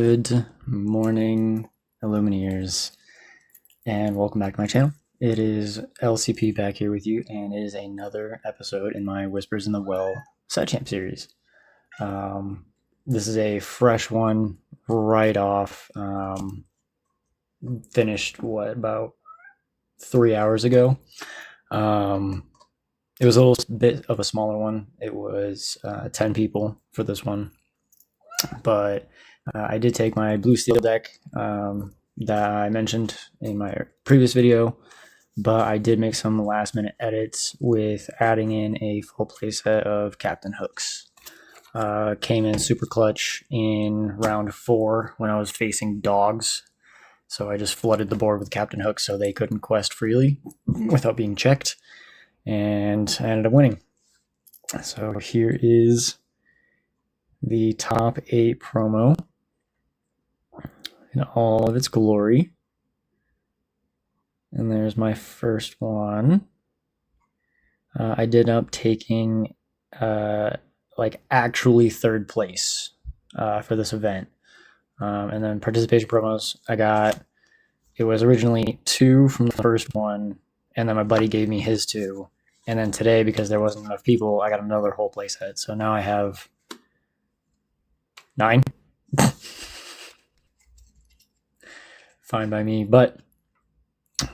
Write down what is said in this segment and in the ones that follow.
Good morning, Illumineers, and welcome back to my channel. It is LCP back here with you, and it is another episode in my Whispers in the Well Set Champ series. This is a fresh one, right off. Finished, about 3 hours ago. It was a little bit of a smaller one. It was 10 people for this one, but I did take my blue steel deck that I mentioned in my previous video, but I did make some last minute edits with adding in a full playset of Captain Hooks. Came in super clutch in round 4 when I was facing dogs, so I just flooded the board with Captain Hooks so they couldn't quest freely without being checked, and I ended up winning. So here is the top 8 promo in all of its glory. And there's my first one. I did end up taking actually third place for this event. And then participation promos, it was originally 2 from the first one, and then my buddy gave me his 2. And then today, because there wasn't enough people, I got another whole playset. So now I have 9. Fine by me. But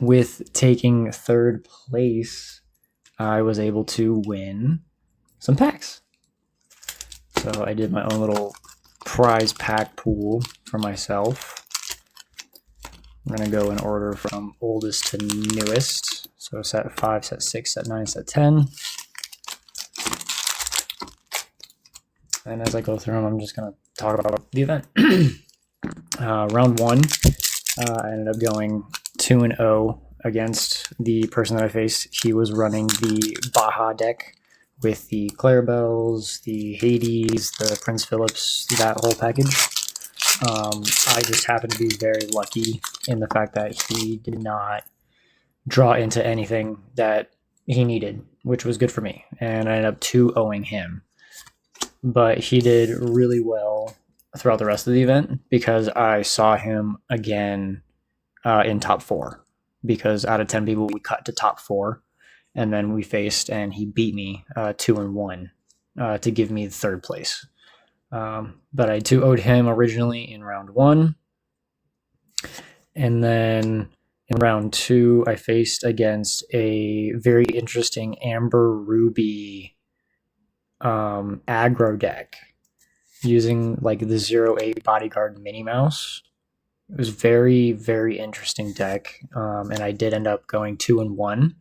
with taking third place, I was able to win some packs. So I did my own little prize pack pool for myself. I'm going to go in order from oldest to newest. So set 5, set 6, set 9, set 10. And as I go through them, I'm just going to talk about the event. Round 1, I ended up going 2-0 against the person that I faced. He was running the Baja deck with the Clarabelles, the Hades, the Prince Philips, that whole package. I just happened to be very lucky in the fact that he did not draw into anything that he needed, which was good for me. And I ended up 2-0ing him. But he did really well throughout the rest of the event because I saw him again in top 4. Because out of 10 people, we cut to top 4. And then we faced, and he beat me 2-1 to give me the third place. But I 2-0'd him originally in round 1. And then in round 2, I faced against a very interesting Amber Ruby aggro deck using like the 0-8 Bodyguard Minnie Mouse. It was very, very interesting deck, and I did end up going 2-1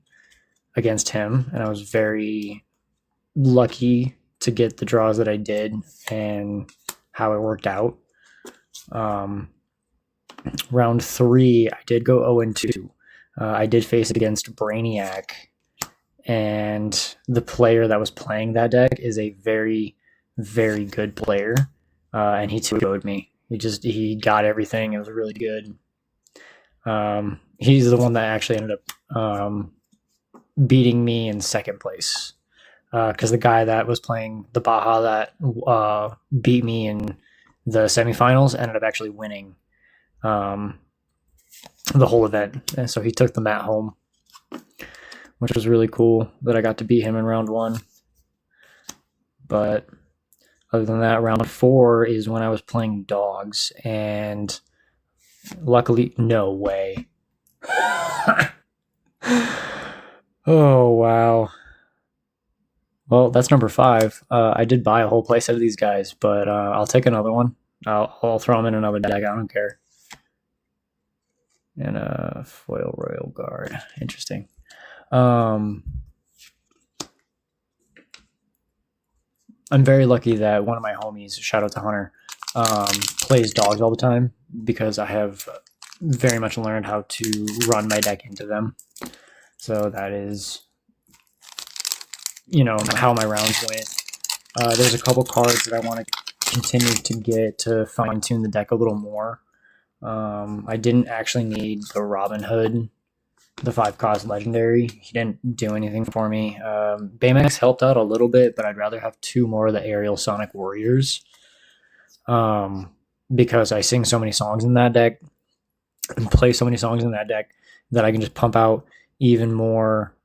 against him, and I was very lucky to get the draws that I did and how it worked out. Round 3, I did go 0-2. I did face against Brainiac, and the player that was playing that deck is a very, very good player, and he 2-0'd me. He got everything. It was really good. He's the one that actually ended up beating me in second place, because the guy that was playing the Baja that beat me in the semifinals ended up actually winning the whole event. And so he took the mat home, which was really cool that I got to beat him in round 1. But other than that, round 4 is when I was playing dogs, and luckily, no way. Oh, wow. Well, that's number 5. I did buy a whole playset of these guys, but I'll take another one. I'll throw them in another deck. I don't care. And a foil royal guard. Interesting. I'm very lucky that one of my homies, shout out to Hunter, plays dogs all the time, because I have very much learned how to run my deck into them. So that is, how my rounds went. There's a couple cards that I want to continue to get to fine-tune the deck a little more. I didn't actually need the Robin Hood, the 5-cost legendary. He didn't do anything for me. Baymax helped out a little bit, but I'd rather have 2 more of the aerial Sonic Warriors. because I sing so many songs in that deck and play so many songs in that deck that I can just pump out even more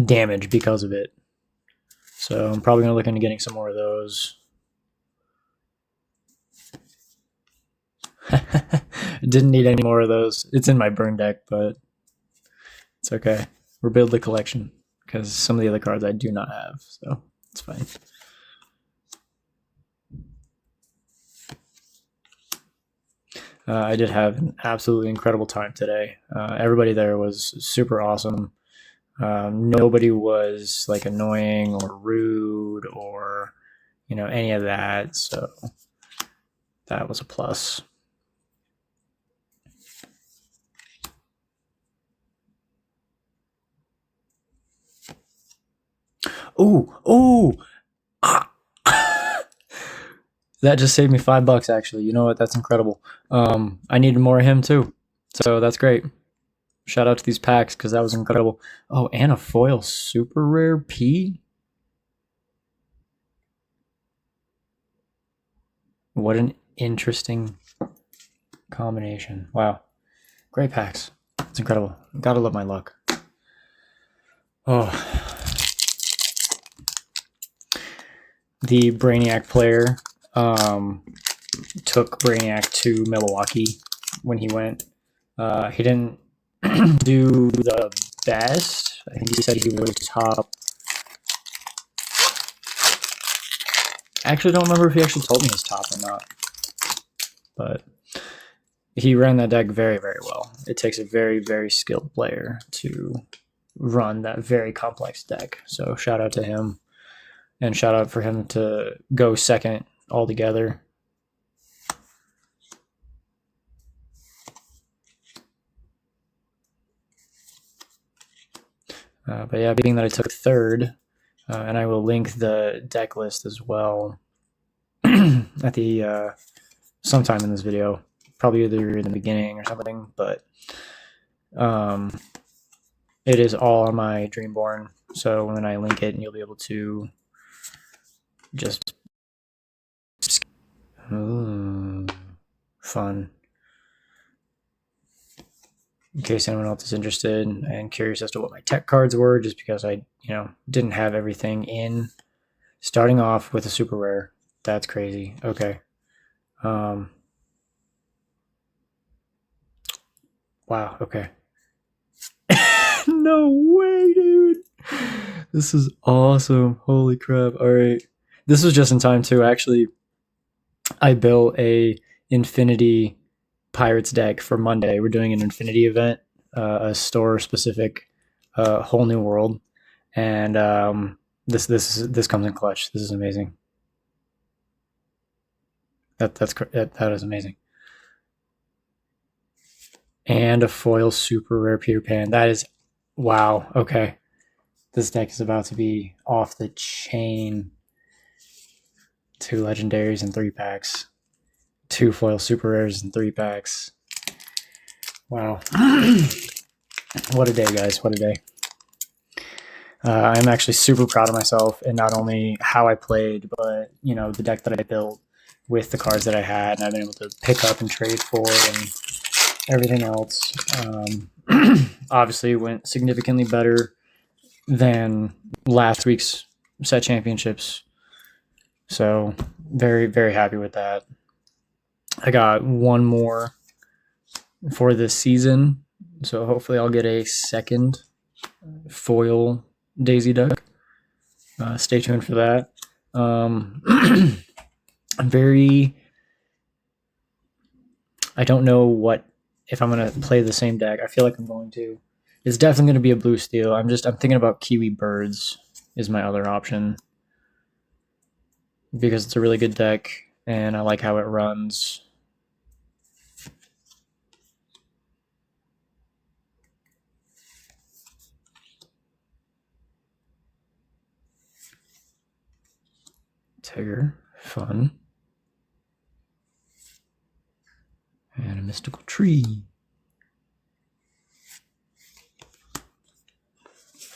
damage because of it. So I'm probably going to look into getting some more of those. Didn't need any more of those. It's in my burn deck, but it's okay. We'll build the collection because some of the other cards I do not have, so it's fine. I did have an absolutely incredible time today. Everybody there was super awesome. Nobody was like annoying or rude or any of that, so that was a plus. Oh! Ah. That just saved me $5 actually. You know what? That's incredible. I needed more of him too, so that's great. Shout out to these packs because that was incredible. Oh, and a foil super rare P. What an interesting combination. Wow. Great packs. It's incredible. Gotta love my luck. Oh. The Brainiac player took Brainiac to Milwaukee when he went. He didn't do the best. I think he said he was top. I actually don't remember if he actually told me his top or not. But he ran that deck very, very well. It takes a very, very skilled player to run that very complex deck. So shout out to him. And shout out for him to go second altogether. But yeah, being that I took third, and I will link the deck list as well at the sometime in this video, probably either in the beginning or something. But it is all on my Dreamborn, so when I link it, you'll be able to just fun. In case anyone else is interested and curious as to what my tech cards were, just because I, didn't have everything in. Starting off with a super rare. That's crazy. Okay. Wow, okay. No way, dude. This is awesome. Holy crap. All right. This was just in time too. Actually, I built a Infinity Pirates deck for Monday. We're doing an Infinity event, a store specific, whole new world, and this comes in clutch. This is amazing. That is amazing. And a foil super rare Peter Pan. That is wow. Okay, this deck is about to be off the chain. 2 legendaries and 3 packs. 2 foil super rares and 3 packs. Wow. What a day, guys. What a day. I'm actually super proud of myself and not only how I played, but, the deck that I built with the cards that I had and I've been able to pick up and trade for and everything else. Obviously went significantly better than last week's set championships. So very, very happy with that. I got one more for this season, so hopefully I'll get a second foil Daisy Duck. Stay tuned for that. I'm I don't know if I'm going to play the same deck. I feel like I'm going to. It's definitely going to be a blue steel. I'm thinking about Kiwi Birds is my other option because it's a really good deck and I like how it runs. Tigger, fun. And a mystical tree.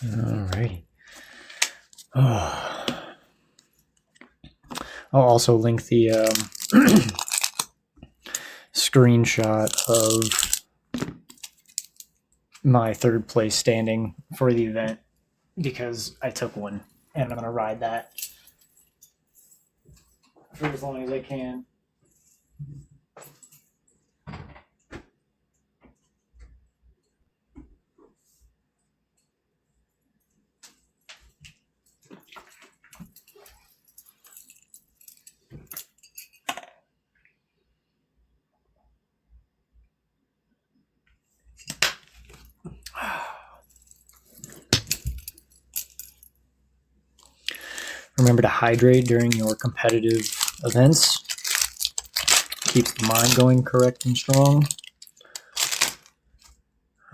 Alrighty. Oh. I'll also link the screenshot of my third place standing for the event because I took one and I'm going to ride that for as long as I can. Remember to hydrate during your competitive events. Keeps the mind going correct and strong.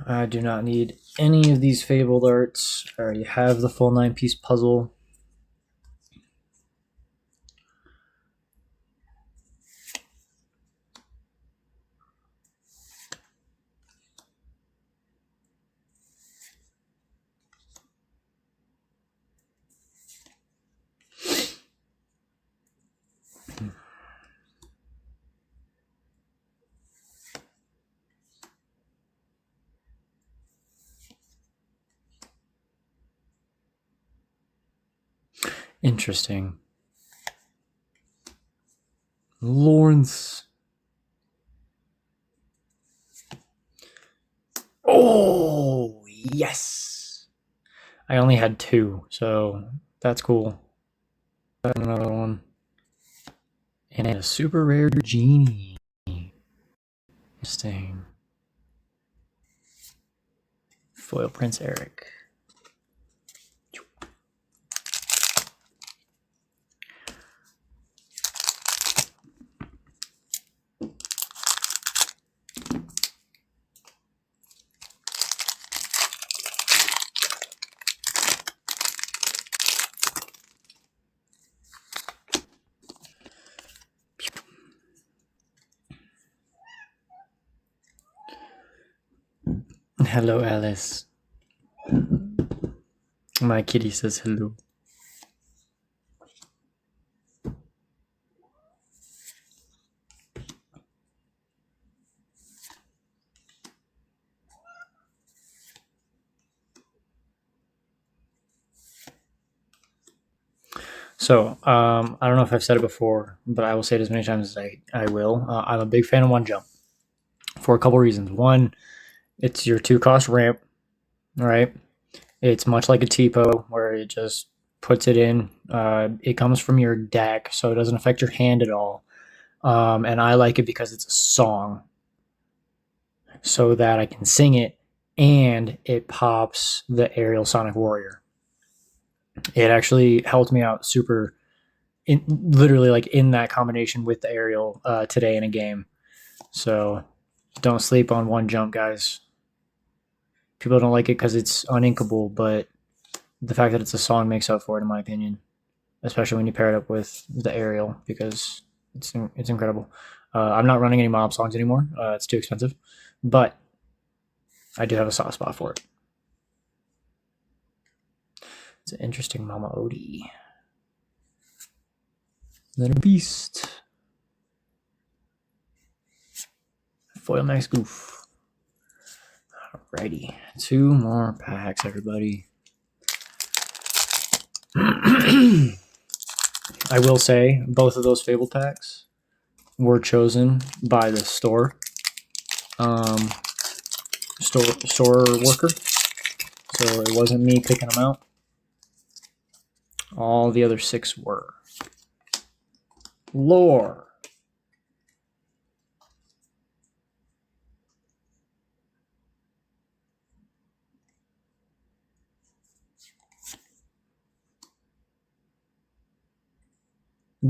I do not need any of these fabled arts. I already have the full 9-piece puzzle. Interesting. Lawrence. Oh, yes. I only had 2, so that's cool. Got another one. And a super rare genie. Interesting. Foil Prince Eric. Hello, Alice. My kitty says hello. So, I don't know if I've said it before, but I will say it as many times as I will. I'm a big fan of one jump for a couple reasons. One, it's your 2-cost ramp, right? It's much like a TPO where it just puts it in. It comes from your deck, so it doesn't affect your hand at all. And I like it because it's a song, so that I can sing it, and it pops the aerial Sonic Warrior. It actually helped me out super, literally like in that combination with the aerial today in a game. So don't sleep on one jump, guys. People don't like it because it's uninkable, but the fact that it's a song makes up for it, in my opinion. Especially when you pair it up with the aerial, because it's incredible. I'm not running any mob songs anymore. It's too expensive, but I do have a soft spot for it. It's an interesting Mama Odie. Then a beast. Foil Max Goof. Alrighty. 2 more packs, everybody. I will say both of those Fable packs were chosen by the store worker, so it wasn't me picking them out. All the other 6 were. Lore.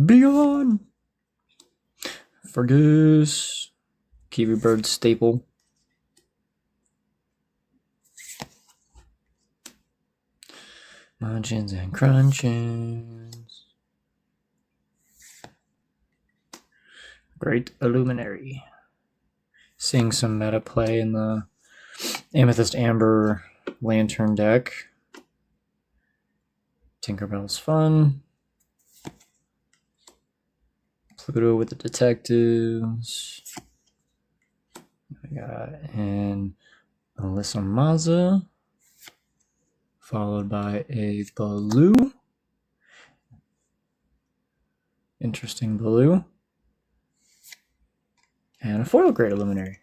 Beyond. Fergus. Kiwi Bird staple. Munchins and Crunchins. Great Illuminary. Seeing some meta play in the Amethyst Amber Lantern deck. Tinkerbell's fun. Pluto with the detectives. I got an Alyssa Maza, followed by a Baloo. Interesting Baloo. And a foil grade Illuminary.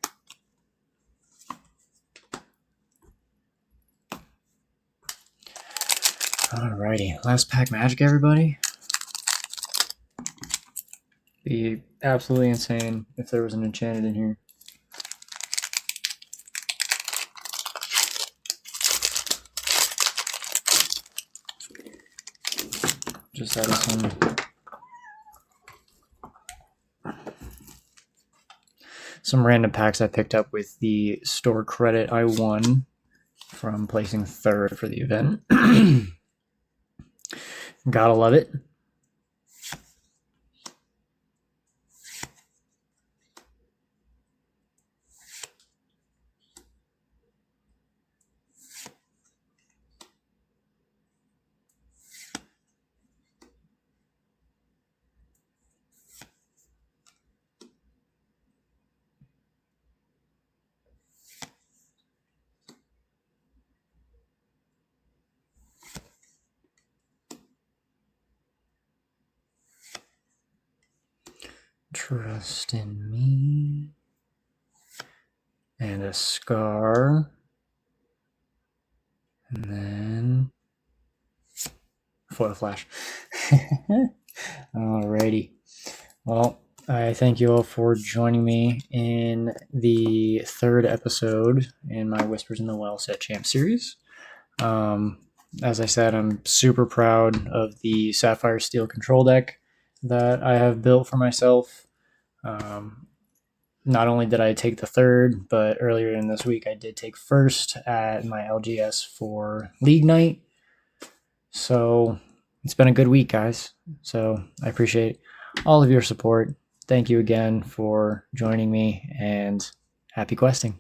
Alrighty, last pack magic, everybody. Be absolutely insane if there was an enchanted in here. Just out of some random packs I picked up with the store credit I won from placing third for the event. Gotta love it. Trust in me. And a scar. And then foil flash. Alrighty. Well, I thank you all for joining me in the third episode in my Whispers in the Well Set Champs series. As I said, I'm super proud of the Sapphire Steel control deck that I have built for myself. Not only did I take the third, but earlier in this week I did take first at my LGS for League Night. So it's been a good week, guys. So I appreciate all of your support. Thank you again for joining me, and happy questing.